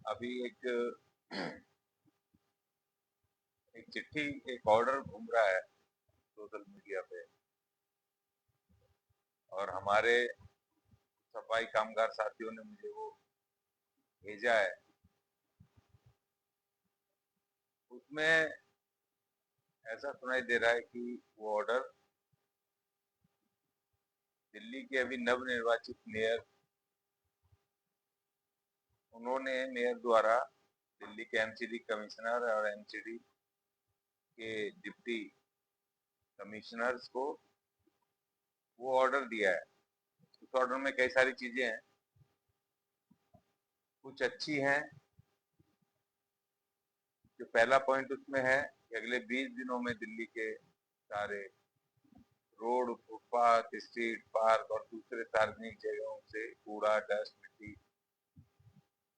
अभी एक चिट्ठी, एक ऑर्डर घूम रहा है सोशल मीडिया पे, और हमारे सफाई कामगार साथियों ने मुझे वो भेजा है। उसमें ऐसा सुनाई दे रहा है कि वो ऑर्डर दिल्ली के अभी नव निर्वाचित मेयर, उन्होंने मेयर द्वारा दिल्ली के एमसीडी कमिश्नर और एमसीडी के डिप्टी कमिश्नर्स को वो ऑर्डर दिया है। उस ऑर्डर में कई सारी चीजें हैं, कुछ अच्छी हैं। जो पहला पॉइंट उसमें है कि अगले 20 दिनों में दिल्ली के सारे रोड, फुटपाथ, स्ट्रीट, पार्क और दूसरे सार्वजनिक जगहों से कूड़ा, डस्ट, मिट्टी,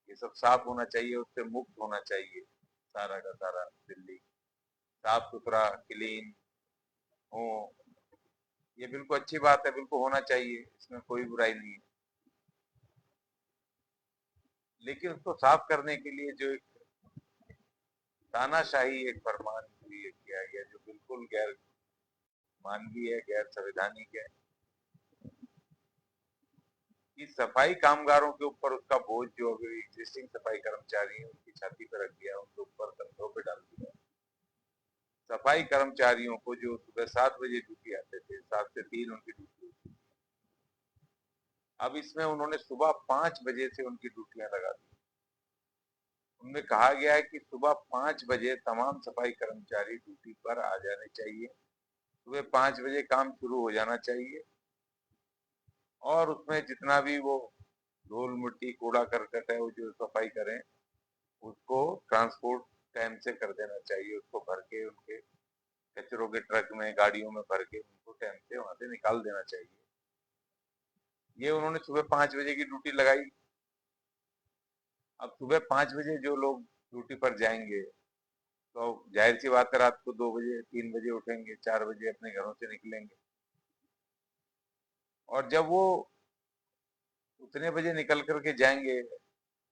ये सब साफ होना चाहिए, उससे मुक्त होना चाहिए। सारा का सारा दिल्ली साफ सुथरा, क्लीन हो। ये बिल्कुल अच्छी बात है, बिल्कुल होना चाहिए, इसमें कोई बुराई नहीं है। लेकिन उसको साफ करने के लिए जो एक तानाशाही एक फरमान किया गया, जो बिल्कुल गैर मानवीय है, गैर संवैधानिक है, कि सफाई कामगारों के ऊपर उसका बोझ जो अभी एग्जिस्टिंग सफाई कर्मचारी है उनकी छाती पर रख दिया, उनके ऊपर कंधों पे डाल दिया। सफाई कर्मचारियों को जो सुबह 7 बजे ड्यूटी आते थे, 7 से 3 उनकी ड्यूटी होती, अब इसमें उन्होंने सुबह 5 बजे से उनकी ड्यूटियां लगा दी। उनमें कहा गया है कि सुबह 5 बजे तमाम सफाई कर्मचारी ड्यूटी पर आ जाने चाहिए, सुबह 5 बजे काम शुरू हो जाना चाहिए, और उसमें जितना भी वो धूल मिट्टी कूड़ा करकट है वो जो सफाई करें, उसको ट्रांसपोर्ट टाइम से कर देना चाहिए। उसको भर के उनके कचरों के ट्रक में, गाड़ियों में भर के उनको टाइम से वहां से निकाल देना चाहिए। ये उन्होंने सुबह 5 बजे की ड्यूटी लगाई। अब सुबह 5 बजे जो लोग ड्यूटी पर जाएंगे, तो जाहिर सी बात है रात को 2 बजे 3 बजे उठेंगे, 4 बजे अपने घरों से निकलेंगे, और जब वो उतने बजे निकल करके जाएंगे,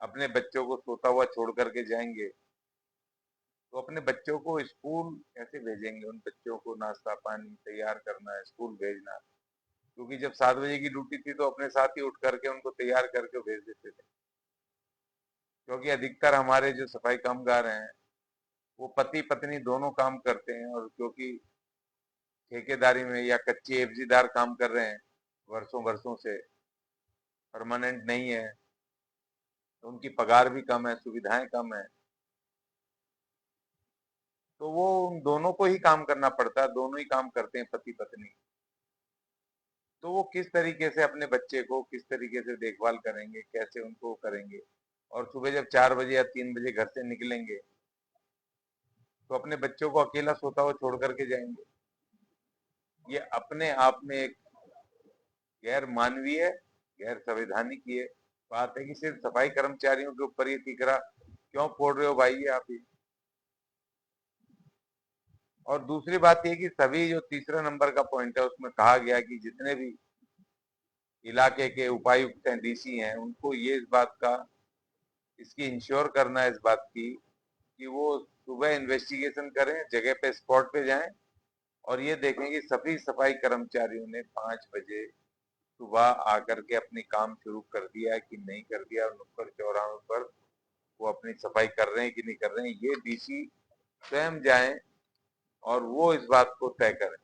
अपने बच्चों को सोता हुआ छोड़ करके जाएंगे, तो अपने बच्चों को स्कूल कैसे भेजेंगे? उन बच्चों को नाश्ता पानी तैयार करना है, स्कूल भेजना। क्योंकि जब 7 बजे की ड्यूटी थी तो अपने साथ ही उठ करके उनको तैयार करके भेज देते थे। क्योंकि अधिकतर हमारे जो सफाई कामगार हैं वो पति पत्नी दोनों काम करते हैं, और क्योंकि ठेकेदारी में या कच्चे एफजीदार काम कर रहे हैं वर्षों वर्षों से, परमानेंट नहीं है, तो उनकी पगार भी कम है, सुविधाएं कम है, तो वो उन दोनों को ही काम करना पड़ता है, दोनों ही काम करते हैं पति पत्नी। तो वो किस तरीके से अपने बच्चे को किस तरीके से देखभाल करेंगे, कैसे उनको करेंगे? और सुबह जब 4 बजे या 3 बजे घर से निकलेंगे, तो अपने बच्चों को अकेला सोता हुआ छोड़ करके जाएंगे। ये अपने आप में एक गैर मानवीय, गैर संवैधानिक ये बात है कि सिर्फ सफाई कर्मचारियों के ऊपर ये ठीकरा क्यों फोड़ रहे हो भाई, ये आप ही। और दूसरी बात ये कि सभी जो तीसरा नंबर का पॉइंट है उसमें कहा गया कि जितने भी इलाके के उपायुक्त हैं, डीसी हैं, उनको ये इस बात का, इसकी इंश्योर करना है इस बात की कि वो सुबह इन्वेस्टिगेशन करें, जगह पे स्पॉट पे जाएं, और ये देखें कि सभी सफाई कर्मचारियों ने 5 बजे सुबह आकर के अपनी काम शुरू कर दिया है कि नहीं कर दिया, और नुक्कड़ चौराहों पर वो अपनी सफाई कर रहे हैं कि नहीं कर रहे हैं। ये डीसी स्वयं जाएं और वो इस बात को तय करें।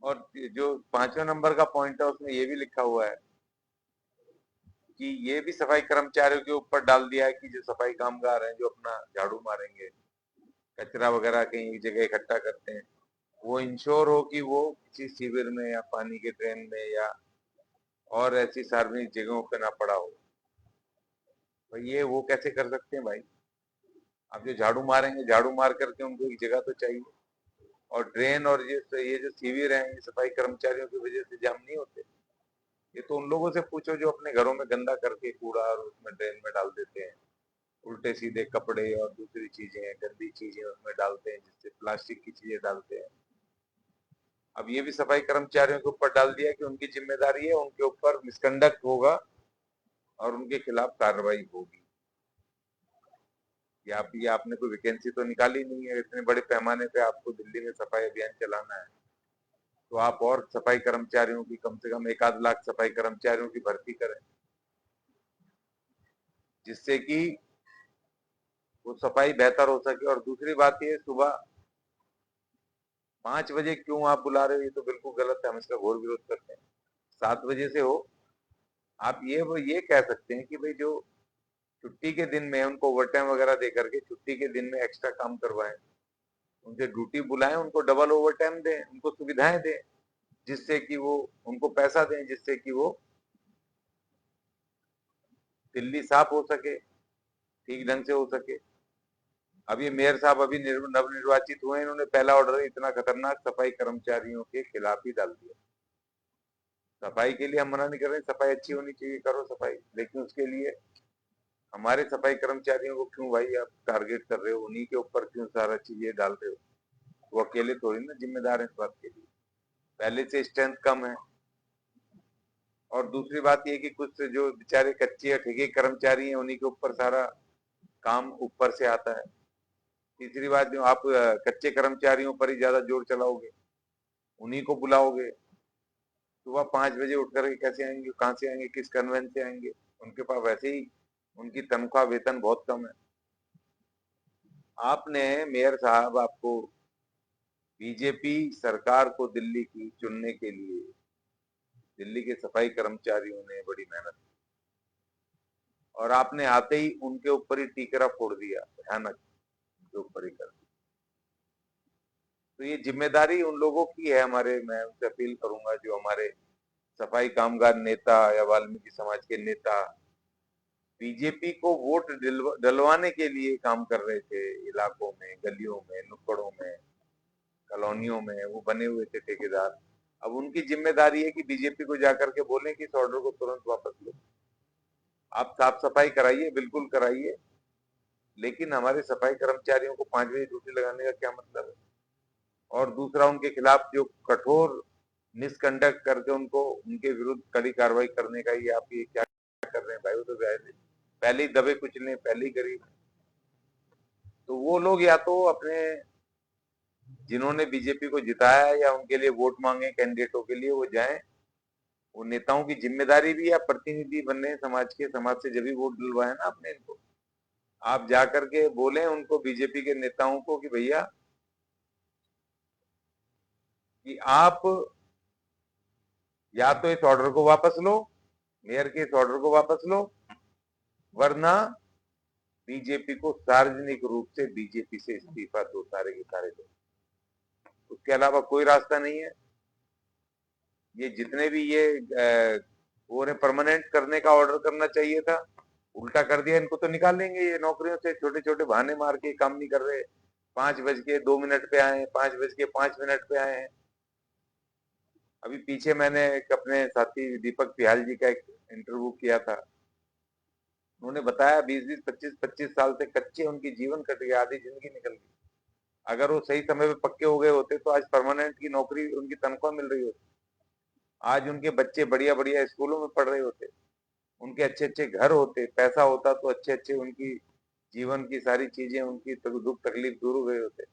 और जो 5वें नंबर का पॉइंट है उसमें ये भी लिखा हुआ है कि ये भी सफाई कर्मचारियों के ऊपर डाल दिया है कि जो सफाई कामगार हैं जो अपना झाड़ू मारेंगे, कचरा वगैरह कहीं एक जगह इकट्ठा करते हैं, वो इंश्योर हो कि वो किसी शिविर में या पानी के ड्रेन में या और ऐसी सार्वजनिक जगहों पे ना पड़ा हो। भाई ये वो कैसे कर सकते हैं भाई? आप जो झाड़ू मारेंगे, झाड़ू मार करके उनको एक जगह तो चाहिए। और ड्रेन और ये जो शिविर हैं, ये सफाई कर्मचारियों की वजह से जाम नहीं होते। ये तो उन लोगों से पूछो जो अपने घरों में गंदा करके कूड़ा और उसमें ड्रेन में डाल देते हैं, उल्टे सीधे कपड़े और दूसरी चीजें, गंदी चीजें उसमें डालते हैं, जिससे प्लास्टिक की चीजें डालते हैं। अब ये भी सफाई कर्मचारियों के ऊपर डाल दिया कि उनकी जिम्मेदारी है, उनके ऊपर मिसकंडक्ट होगा और उनके खिलाफ कार्रवाई होगी। कि आप ये आपने कोई वैकेंसी तो निकाली नहीं है, इतने बड़े पैमाने पे आपको दिल्ली में सफाई अभियान चलाना है, तो आप और सफाई कर्मचारियों की कम से कम 1-8 लाख सफाई कर्मचारियों की भर्ती करें, जिससे कि वो सफाई बेहतर हो सके। और दूसरी बात ये, सुबह 5 बजे क्यों आप बुला रहे हो, ये तो बिल्कुल गलत है, हम इसका घोर विरोध करते हैं। 7 बजे से हो। आप ये कह सकते हैं कि भाई जो छुट्टी के दिन में उनको ओवर टाइम वगैरह दे करके छुट्टी के दिन में एक्स्ट्रा काम करवाएं, उनसे ड्यूटी बुलाएं, उनको डबल ओवर टाइम दें, उनको सुविधाएं दें, जिससे कि वो उनको पैसा दें, जिससे कि वो दिल्ली साफ हो सके, ठीक ढंग से हो सके। अब ये मेयर साहब अभी नवनिर्वाचित हुए, इन्होंने पहला ऑर्डर इतना खतरनाक सफाई कर्मचारियों के खिलाफ ही डाल दिया। सफाई के लिए हम मना नहीं कर रहे, सफाई अच्छी होनी चाहिए, करो सफाई, लेकिन उसके लिए हमारे सफाई कर्मचारियों को क्यों भाई आप टारगेट कर रहे हो, उन्हीं के ऊपर क्यों सारा चीजें डाल रहे हो? वो अकेले थोड़ी ना जिम्मेदार है इस बात के लिए, पहले से स्ट्रेंथ कम है। और दूसरी बात ये कि कुछ जो बेचारे कच्चे या ठेके कर्मचारी हैं, उन्हीं के ऊपर सारा काम ऊपर से आता है। तीसरी बात, जो आप कच्चे कर्मचारियों पर ही ज्यादा जोर चलाओगे, उन्हीं को बुलाओगे, सुबह 5 बजे उठ करके कैसे आएंगे, कहाँ से आएंगे, किस कन्वेंस से आएंगे? उनके पास वैसे ही उनकी तनख्वाह वेतन बहुत कम है। आपने मेयर साहब, आपको बीजेपी सरकार को दिल्ली की चुनने के लिए दिल्ली के सफाई कर्मचारियों ने बड़ी मेहनत की, और आपने आते ही उनके ऊपर ही टीकरा फोड़ दिया, भयानक, उनके ऊपर ही कर दिया। तो ये जिम्मेदारी उन लोगों की है। मैं उनसे अपील करूंगा जो हमारे सफाई कामगार नेता या वाल्मीकि समाज के नेता बीजेपी को वोट डलवाने के लिए काम कर रहे थे, इलाकों में, गलियों में, नुक्कड़ों में, कॉलोनियों में वो बने हुए थे ठेकेदार। अब उनकी जिम्मेदारी है कि बीजेपी को जाकर के बोलें कि इस ऑर्डर को तुरंत वापस लो। आप साफ सफाई कराइए, बिल्कुल कराइए, लेकिन हमारे सफाई कर्मचारियों को 5 बजे ड्यूटी लगाने का क्या मतलब है? और दूसरा, उनके खिलाफ जो कठोर मिसकंडक्ट करके उनको उनके विरुद्ध कड़ी कार्रवाई करने का ये क्या कर रहे हैं भाई? वो तो पहले ही दबे कुचले, पहले ही गरीब। तो वो लोग या तो अपने जिन्होंने बीजेपी को जिताया या उनके लिए वोट मांगे कैंडिडेटों के लिए, वो जाएं। वो नेताओं की जिम्मेदारी भी है, प्रतिनिधि बनने समाज के, समाज से जब भी वोट दिलवाए ना आपने इनको, आप जाकर के बोले उनको, बीजेपी के नेताओं को, कि भैया कि आप या तो इस ऑर्डर को वापस लो, मेयर के इस ऑर्डर को वापस लो, वरना बीजेपी को सार्वजनिक रूप से बीजेपी से इस्तीफा दो, सारे के सारे दो। उसके अलावा कोई रास्ता नहीं है। ये जितने भी उन्हें परमानेंट करने का ऑर्डर करना चाहिए था, उल्टा कर दिया। इनको तो निकाल लेंगे ये नौकरियों से, छोटे छोटे बहाने मार के काम नहीं कर रहे। 5:02 पे आए, 5:05 पे आए हैं। अभी पीछे मैंने एक अपने साथी दीपक पिहाल जी का एक इंटरव्यू किया था, उन्होंने बताया 20-20, 25-25 साल से कच्चे उनकी जीवन कट गया, आधी जिंदगी निकल गई। अगर वो सही समय पे पक्के हो गए होते तो आज परमानेंट की नौकरी, उनकी तनख्वाह मिल रही होती, आज उनके बच्चे बढ़िया बढ़िया स्कूलों में पढ़ रहे होते, उनके अच्छे अच्छे घर होते, पैसा होता तो अच्छे अच्छे उनकी जीवन की सारी चीजें, उनकी दुख तकलीफ दूर हो गए होते।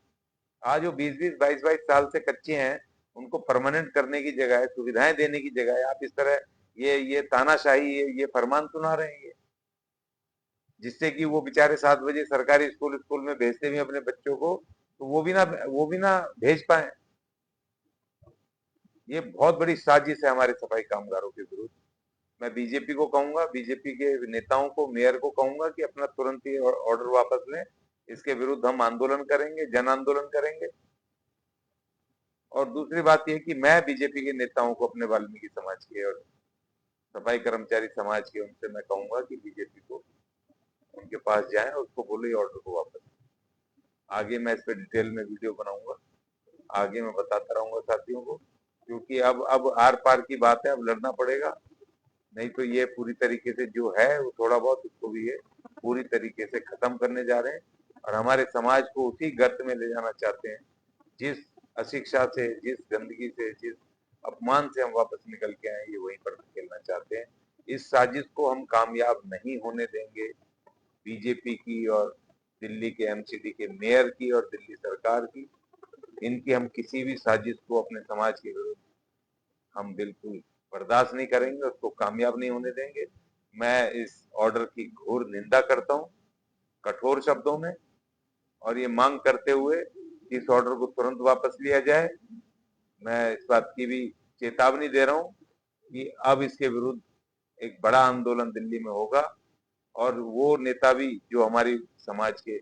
आज वो 20-20, 22-22 साल से कच्चे हैं, उनको परमानेंट करने की जगह, सुविधाएं देने की जगह आप इस तरह ये तानाशाही, ये फरमान सुना रहे हैं, जिससे कि वो बेचारे 7 बजे सरकारी स्कूल में भेजते भी अपने बच्चों को, तो वो भी ना भेज पाए। ये बहुत बड़ी साजिश है हमारे सफाई कामगारों के विरुद्ध। मैं बीजेपी को कहूंगा, बीजेपी के नेताओं को, मेयर को कहूंगा कि अपना तुरंत ये ऑर्डर वापस लें। इसके विरुद्ध हम आंदोलन करेंगे, जन आंदोलन करेंगे। और दूसरी बात यह कि मैं बीजेपी के नेताओं को, अपने वाल्मीकि समाज के और सफाई कर्मचारी समाज के, उनसे मैं कहूंगा कि बीजेपी को उनके पास जाएं और उसको बोले ऑर्डर को वापस। आगे मैं इस पर डिटेल में वीडियो बनाऊंगा, आगे मैं बताता रहूंगा साथियों को, क्योंकि अब आर पार की बात है, अब लड़ना पड़ेगा। नहीं तो ये पूरी तरीके से जो है वो थोड़ा बहुत, उसको भी ये पूरी तरीके से खत्म करने जा रहे हैं, और हमारे समाज को उसी गर्त में ले जाना चाहते हैं, जिस अशिक्षा से, जिस गंदगी से, जिस अपमान से हम वापस निकल के आए, ये वहीं पर खेलना चाहते हैं। इस साजिश को हम कामयाब नहीं होने देंगे, बीजेपी की और दिल्ली के एमसीडी के मेयर की और दिल्ली सरकार की, इनकी हम किसी भी साजिश को अपने समाज के विरुद्ध हम बिल्कुल बर्दाश्त नहीं करेंगे, उसको कामयाब नहीं होने देंगे। मैं इस ऑर्डर की घोर निंदा करता हूं कठोर शब्दों में, और ये मांग करते हुए कि इस ऑर्डर को तुरंत वापस लिया जाए। मैं इस बात की भी चेतावनी दे रहा हूं कि अब इसके विरुद्ध एक बड़ा आंदोलन दिल्ली में होगा, और वो नेता भी जो हमारी समाज के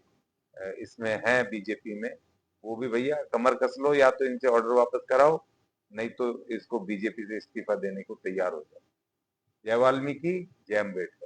इसमें हैं बीजेपी में, वो भी भैया कमर कस लो, या तो इनसे ऑर्डर वापस कराओ, नहीं तो इसको बीजेपी से इस्तीफा देने को तैयार हो जाओ। जय वाल्मीकि, जय अम्बेडकर।